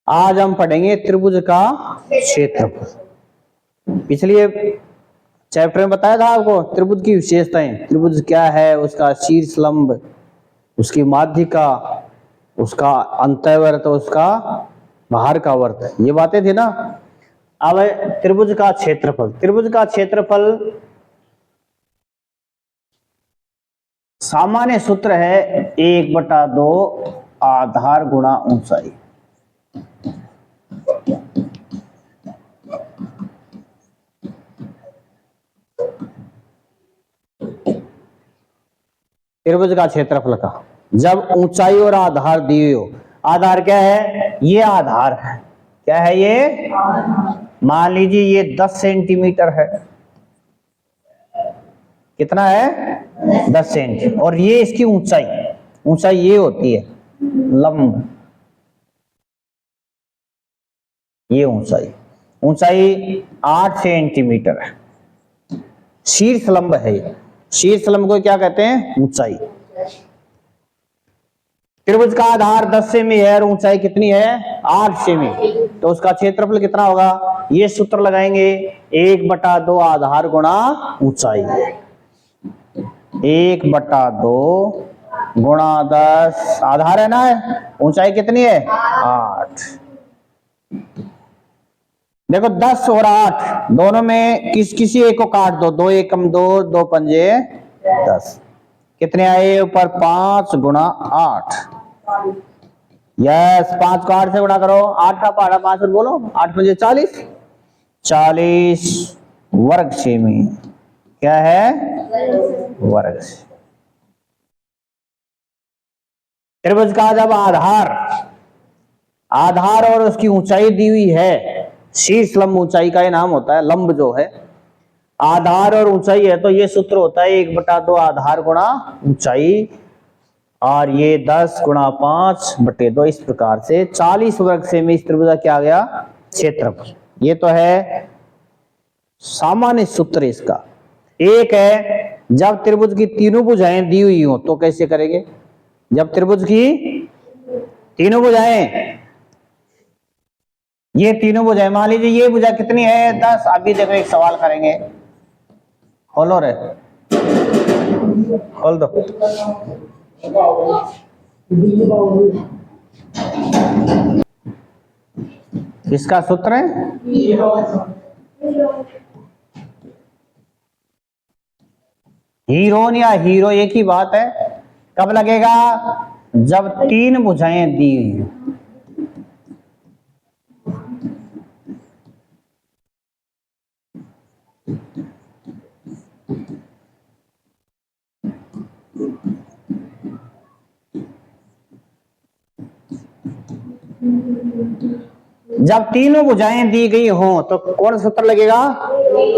आज हम पढ़ेंगे त्रिभुज का क्षेत्रफल। पिछले चैप्टर में बताया था आपको त्रिभुज की विशेषताएं, त्रिभुज क्या है, उसका शीर्ष लंब, उसकी माध्यिका, उसका अंतःवर्त, उसका बाहर का वर्त, ये बातें थी ना। अब त्रिभुज का क्षेत्रफल। त्रिभुज का क्षेत्रफल सामान्य सूत्र है 1/2 आधार गुणा ऊंचाई। त्रिभुज का क्षेत्रफल का जब ऊंचाई और आधार दिए हो। आधार क्या है? ये आधार है। क्या है ये? मान लीजिए ये 10 सेंटीमीटर है। कितना है? 10 सेंटीमीटर। और ये इसकी ऊंचाई, ऊंचाई ये होती है लंब, ये ऊंचाई, ऊंचाई 8 सेंटीमीटर है। शीर्ष लंब है ये। शीर्ष लंब को क्या कहते हैं? ऊंचाई। त्रिभुज का आधार 10 सेमी है और ऊंचाई कितनी है? 8 सेमी। तो उसका क्षेत्रफल कितना होगा? ये सूत्र लगाएंगे 1/2 आधार गुणा ऊंचाई। 1/2 गुणा 10, आधार है ना, ऊंचाई कितनी है? 8। देखो 10 और 8 दोनों में किसी एक को काट दो, 2 एकम 2, 2 पंजे 10। कितने आए ऊपर? 5 गुणा 8। यस, 5 को 8 से गुणा करो, 8 का पहाड़ा 5 और बोलो, 8 पंजे 40, 40 वर्ग सेमी। क्या है? वर्ग। त्रिभुज का जब आधार और उसकी ऊंचाई दी हुई है, शीर्ष लंब ऊंचाई का ये नाम होता है, लंब जो है, आधार और ऊंचाई है, तो ये सूत्र होता है 1/2 आधार गुणा ऊंचाई, और ये 10 गुणा 5/2। इस प्रकार से 40 वर्ग सेमी इस त्रिभुज का क्या आ गया? क्षेत्रफल। ये तो है सामान्य सूत्र इसका। एक है जब त्रिभुज की तीनों भुजाएं दी हुई हो तो कैसे करेंगे? जब त्रिभुज की तीनों भुजाएं, ये तीनों भुजाएं, मान लीजिए ये भुजा कितनी है? 10। अभी देखो एक सवाल करेंगे, खोलो रे, खोल दो। किसका सूत्र है? हीरोन या हीरो एक ही बात है। कब लगेगा? जब 3 भुजाएं दी हुई। जब तीनों भुजाएं दी गई हो तो कौन सूत्र लगेगा?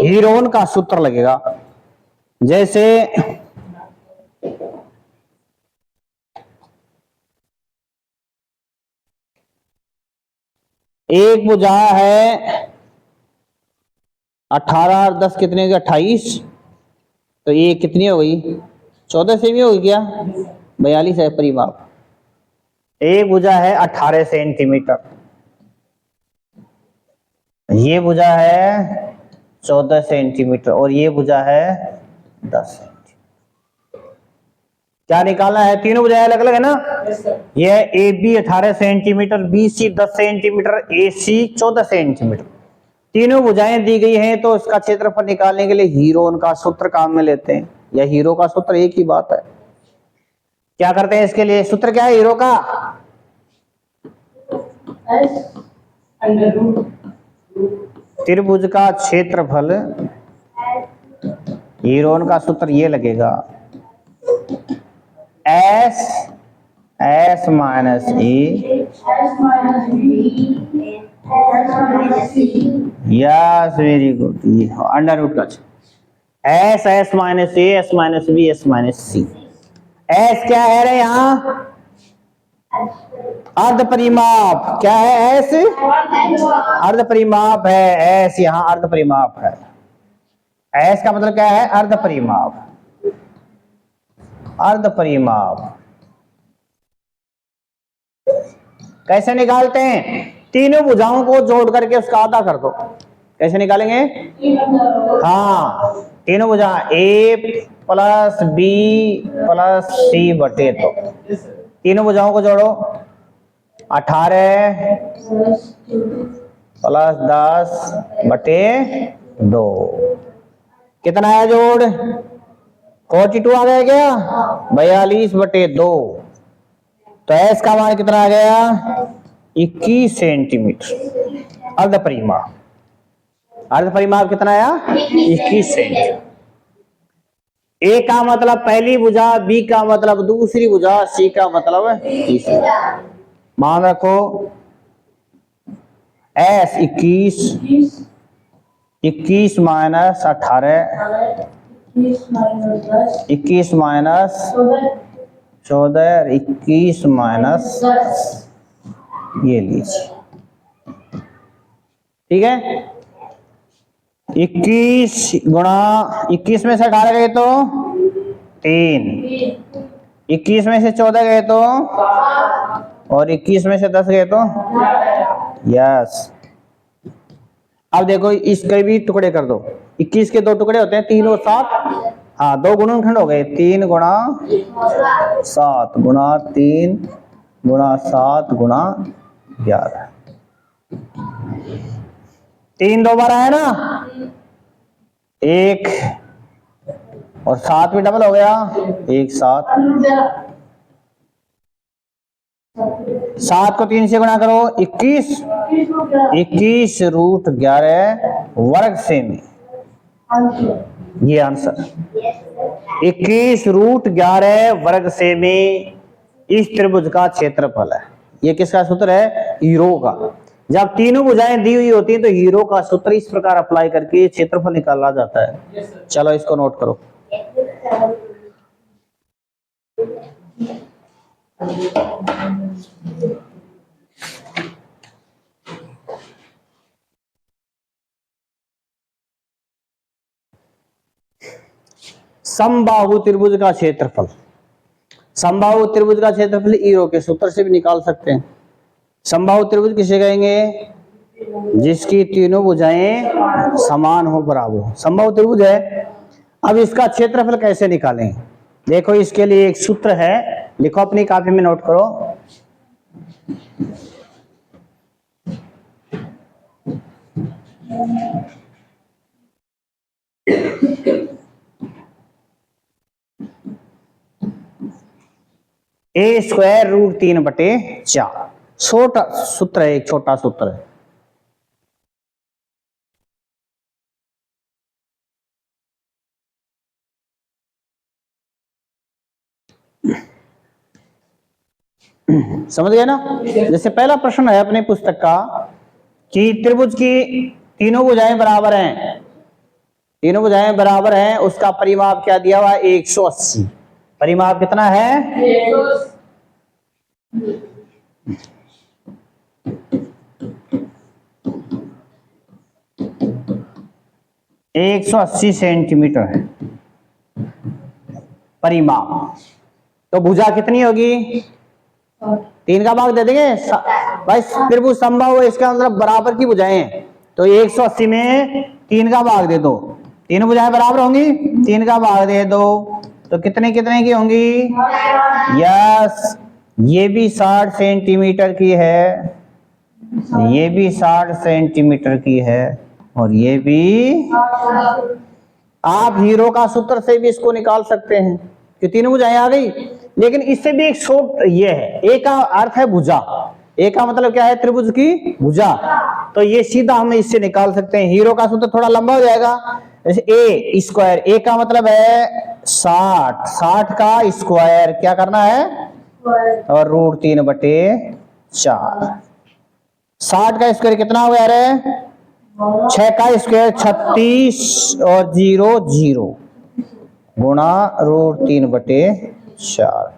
हीरोन का सूत्र लगेगा। जैसे एक भुजा है 18 और 10 कितने हो गए? 28। तो ये कितनी हो गई? 14 सेमी हो गई क्या? 42 है परिमाप। एक भुजा है 18 सेंटीमीटर, ये भुजा है 14 सेंटीमीटर, और ये भुजा है 10 सेंटीमीटर। क्या निकालना है? तीनों भुजाएं अलग अलग है ना। ये है A B 18 centimetre, B C 10 centimetre, A C 14 centimetre. तीनों भुजाएं दी गई हैं तो उसका क्षेत्रफल निकालने के लिए हीरोन का सूत्र काम में लेते हैं, या हीरो का सूत्र, एक ही बात है। क्या करते हैं इसके लिए? सूत्र क्या है हीरो का? त्रिभुज का क्षेत्रफल, हीरोन का सूत्र ये लगेगा S minus A, yes very good, ये अंडर रूट का S minus A, S minus B, S minus C. S क्या है रे यहाँ? अर्ध परिमाप। क्या है? S अर्ध परिमाप है। S यहाँ अर्ध परिमाप है। S का मतलब क्या है? अर्ध परिमाप। अर्ध परिमाप कैसे निकालते हैं? तीनों भुजाओं को जोड़ करके उसका आधा कर दो। कैसे निकालेंगे? हाँ, तीनों भुजा ए प्लस बी प्लस सी बटे दो। तीनों भुजाओं को जोड़ो, 18 प्लस 10 बटे 2। कितना है जोड़? 42 आ गया क्या? 42 बटे 2। तो एस का मान कितना आ गया? 21 सेंटीमीटर। अर्ध परिमाप, अर्ध परिमाप कितना आया? 21 सेंटीमीटर। ए का मतलब पहली भुजा, बी का मतलब दूसरी भुजा, सी का मतलब तीसरी। मान रखो एस 21 माइनस 18, 21 माइनस 14, 21 माइनस, ये लीजिए, ठीक है। 21 गुणा 21 में से 18 गए तो 3, 21 में से 14 गए तो, और 21 में से 10 गए तो यस। अब देखो इसके भी टुकड़े कर दो। 21 के 2 टुकड़े होते हैं, 3 और 7। हाँ, 2 गुणनखंड हो गए, 3 गुणा 7 गुणा 3 गुणा 7 गुणा 11। 3 2 बार है ना, 1 और 7 भी डबल हो गया, 1 7। 7 को 3 से गुणा करो, 21 रूट 11 वर्ग सेमी। ये आंसर 21 रूट 11 वर्ग सेमी इस त्रिभुज का क्षेत्रफल है। ये किसका सूत्र है? हीरो का। जब तीनों भुजाएं दी हुई होती हैं तो हीरो का सूत्र इस प्रकार अप्लाई करके क्षेत्रफल निकाला जाता है। चलो इसको नोट करो। समबाहु त्रिभुज का क्षेत्रफल, समबाहु त्रिभुज का क्षेत्रफल हीरो के सूत्र से भी निकाल सकते हैं। समबाहु त्रिभुज किसे कहेंगे? जिसकी तीनों भुजाएं समान हो, बराबर हो, समबाहु त्रिभुज है। अब इसका क्षेत्रफल कैसे निकालें? देखो इसके लिए एक सूत्र है, लिखो अपनी कॉपी में, नोट करो। ए स्क्वायर रूट 3 बटे 4 छोटा सूत्र है, एक छोटा सूत्र है। समझ गए ना? जैसे पहला प्रश्न है अपनी पुस्तक का कि त्रिभुज की तीनों भुजाएं बराबर हैं, तीनों भुजाएं बराबर हैं, उसका परिमाप क्या दिया हुआ है? 180। परिमाप कितना है? 180 सेंटीमीटर है परिमाप। तो भुजा कितनी होगी? 3 का भाग दे देंगे भाई, त्रिभुज समबाहु है, इसका मतलब बराबर की भुजाएं हैं। तो 180 में 3 का भाग दे दो, तीनों भुजाएं बराबर होंगी, 3 का भाग दे दो तो कितने कितने की होंगी? यस, ये भी 60 सेंटीमीटर की है, ये भी 60 सेंटीमीटर की है, और ये भी। आप हीरो का सूत्र से भी इसको निकाल सकते हैं कि तीनों भुजाएं आ गई, लेकिन इससे भी एक शॉर्ट ये है। ए का अर्थ है भुजा, ए का मतलब क्या है? त्रिभुज की भुजा। तो ये सीधा हम इससे निकाल सकते हैं। हीरो का सूत्र थोड़ा लंबा हो जाएगा, जैसे ए स्क्वायर, ए का मतलब है 60, 60 का स्क्वायर क्या करना है? और रूट 3 बटे 4। 60 का स्क्वायर कितना हो गया रे? 6 का स्क्वायर 36 और 0 0 गुणा रूट 3 बटे 4।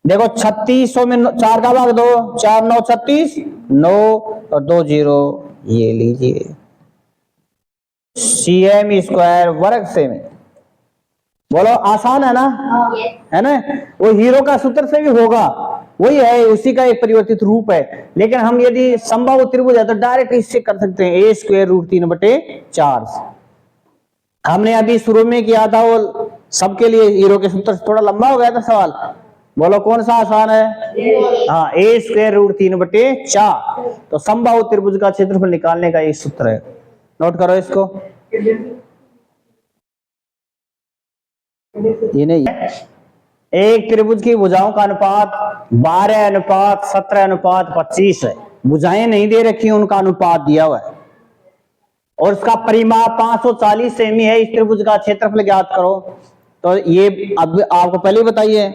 देखो 3600 में 4 का भाग दो, 4 9 36, 9 और 2 0, ये लीजिए cm स्क्वायर वर्ग सेमी। बोलो आसान है ना? है ना? वो हीरो का सूत्र से भी होगा, वही है, उसी का एक परिवर्तित रूप है। लेकिन हम यदि समबाहु त्रिभुज है तो डायरेक्ट इससे कर सकते हैं, ए स्क्वायर रूट 3/4। हमने अभी शुरू में किया था वो सबके लिए हीरो के सूत्र, थोड़ा लंबा हो गया था सवाल, बोलो कौन सा आसान है? हाँ, ए स्क्वायर रूट 3/4। तो समबाहु त्रिभुज का क्षेत्रफल निकालने का ये सूत्र है, नोट करो इसको। ये नहीं, एक त्रिभुज की भुजाओं का अनुपात 12:17:25 है। भुजाएं नहीं दे रखी, उनका अनुपात दिया हुआ है और उसका परिमाप 540 सेमी है। इस त्रिभुज का क्षेत्रफल ज्ञात करो। तो ये अब आपको पहले बताइए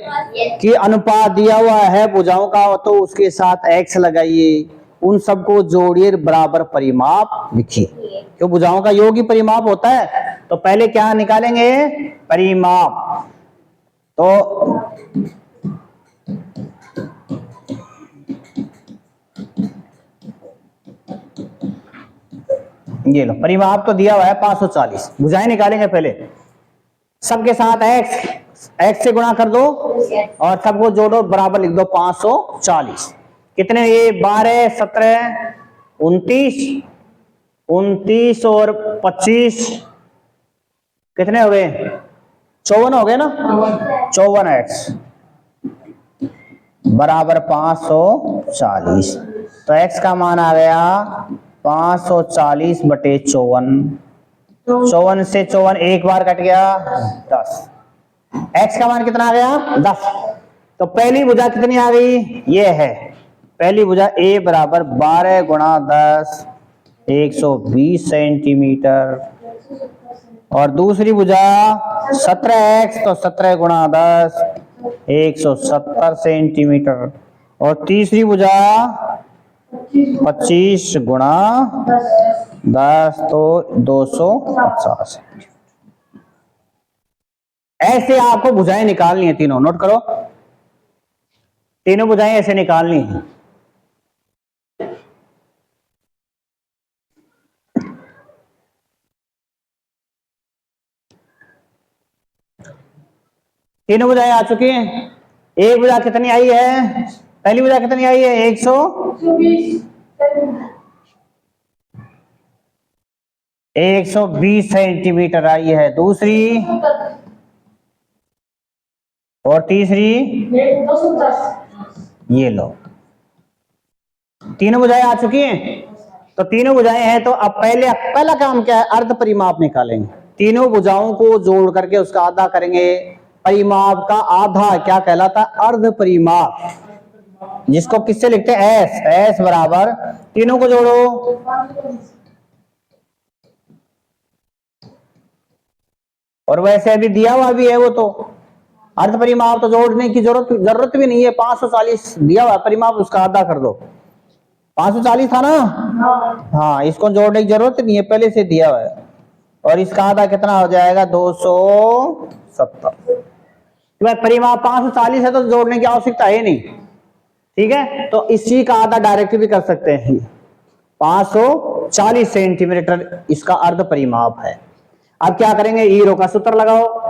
कि अनुपात दिया हुआ है भुजाओं का, तो उसके साथ x लगाइए, उन सबको जोड़िए, बराबर परिमाप लिखिए, क्यों भुजाओं का योग ही परिमाप होता है। तो पहले क्या निकालेंगे? परिमाप। तो ये लो, परिमाप तो दिया हुआ है 540, भुजाएं निकालेंगे पहले। सबके साथ x से गुणा कर दो और सबको जोड़ो, बराबर लिख दो 540। कितने ये 12, 17, 29, 29 और 25 कितने हो गए? 54 हो गए ना। 54x बराबर 540। तो x का मान आ गया 540/54। 54 से 54 एक बार कट गया 10। x का मान कितना आ गया? 10। तो पहली भुजा कितनी आ गई? ये है पहली भुजा, a बराबर 12 गुणा 10 120 सेंटीमीटर, और दूसरी भुजा 17x, तो 17 गुणा 10 170 सेंटीमीटर, और तीसरी भुजा 25 गुणा 10 तो 250। ऐसे आपको भुजाएं निकालनी है तीनों, नोट करो, तीनों भुजाएं ऐसे निकालनी है। तीनों भुजाएं आ चुकी हैं। एक भुजा कितनी आई है? पहली भुजा कितनी आई है? 120 सेंटीमीटर आई है। दूसरी और तीसरी ये लो, तीनों भुजाएं आ चुकी हैं। तो तीनों भुजाएं हैं, तो अब पहला काम क्या है? अर्ध परिमाप निकालेंगे। तीनों भुजाओं को जोड़ करके उसका आधा करेंगे। परिमाप का आधा क्या कहलाता है? अर्ध परिमाप, जिसको किससे लिखते हैं? s बराबर, तीनों को जोड़ो, और वैसे अभी दिया हुआ भी है वो, तो अर्ध परिमाप तो जोड़ने की जरूरत भी नहीं है। 540 दिया हुआ परिमाप, उसका आधा कर दो। 540 था ना? हाँ, इसको जोड़ने की जरूरत नहीं है, पहले से दिया हुआ है। और इसका आधा कितना हो जाएगा? 270। परिमाप 540 है तो जोड़ने की आवश्यकता है नहीं, ठीक है। तो इसी का आधा डायरेक्ट भी कर सकते हैं। 540 सेंटीमीटर इसका अर्ध परिमाप है। अब क्या करेंगे? हीरो का सूत्र लगाओ।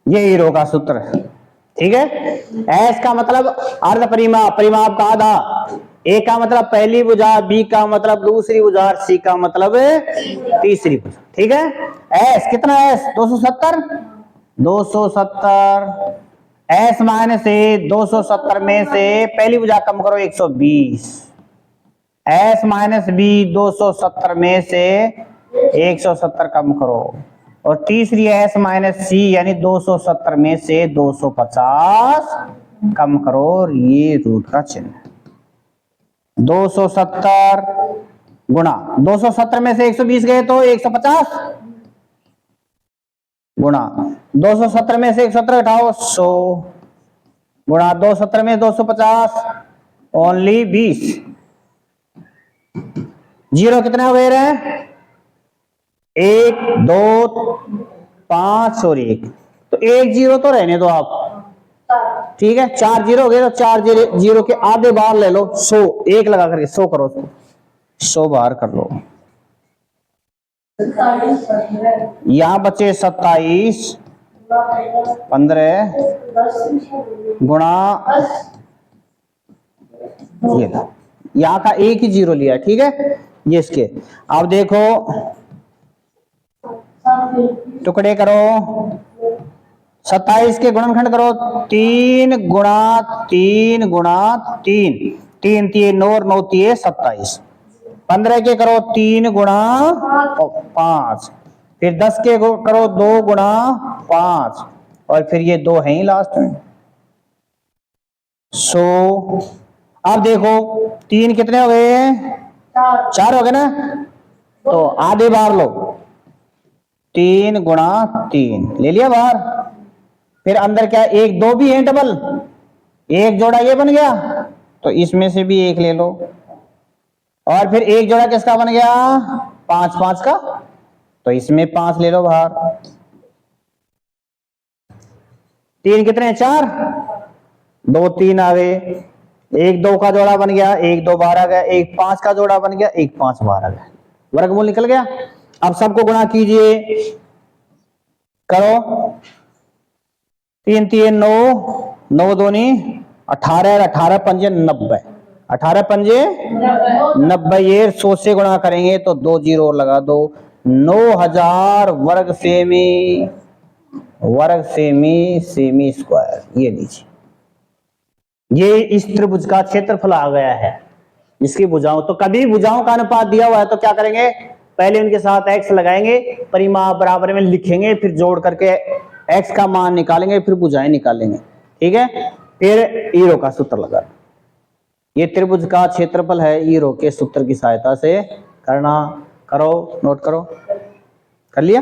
ये हीरो का सूत्र है, ठीक है। एस का मतलब अर्ध परिमाप, परिमाप का आधा। ए का मतलब पहली भुजा, बी का मतलब दूसरी भुजा, और सी का मतलब तीसरी भुजा, ठीक है। एस कितना? एस 270। 270 एस माइनस से 270 में से पहली भुजा कम करो 120। एस माइनस बी 270 में से 170 कम करो, और तीसरी एस माइनस सी यानी 270 में से 250 कम करो, और ये रूट का चिन्ह। 270 गुणा 270 में से 120 गए तो 150 गुणा 270 में से 170 घटाओ 100 गुणा 270 में 250 ओनली 20। जीरो कितने हो गए रहे? 1 2 5 और 1, तो 1 0 तो रहने दो आप, ठीक है। 4 0 हो गए तो 4 0 के आधे बाहर ले लो, 100 1 लगा करके 100 करो उसको, 100 बाहर कर लो। यहां बचे 27 15 गुणा, ये यहां का एक ही 0 लिया, ठीक है। ये इसके, अब देखो टुकड़े करो, 27 के गुणनखंड करो, 3 गुणा 3 गुणा 3, 3 3 9 9 3 27, 15 के करो 3 गुणा 5, फिर 10 के करो 2 गुणा 5, और फिर ये 2 है ही लास्ट में। सो अब देखो 3 कितने हो गए, 4 हो गए ना, तो आधे बाहर लो, 3 गुणा 3 ले लिया बाहर, फिर अंदर क्या 1 2 भी है डबल, एक जोड़ा ये बन गया, तो इसमें से भी 1 ले लो, और फिर एक जोड़ा किसका बन गया 5 5 का, तो इसमें 5 ले लो बाहर। 3 कितने 4, 2 3 आ गए, 1 2 का जोड़ा बन गया, 1 2 बाहर आ गया, 1 5 का जोड़ा बन गया, 1 5 बाहर आ गया, वर्गमूल निकल गया। अब सबको गुणा कीजिए, करो 3 3 9 9 दूनी 18, 18 पंजे 90, 18 पंजे 90, ये 100 से गुणा करेंगे तो 2 0 और लगा दो, 9000 वर्ग सेमी स्क्वायर, ये लीजिए। ये इस त्रिभुज का क्षेत्रफल आ गया है, इसकी भुजाओं, तो कभी भुजाओं का अनुपात दिया हुआ है तो क्या करेंगे, पहले उनके साथ x लगाएंगे, परिमाप बराबर में लिखेंगे, फिर जोड़ करके x का मान निकालेंगे, फिर भुजाएं निकालेंगे, ठीक है। फिर ईरो का सूत्र लगा, ये त्रिभुज का क्षेत्रफल है, ईरो के सूत्र की सहायता से करना, करो नोट करो, कर लिया।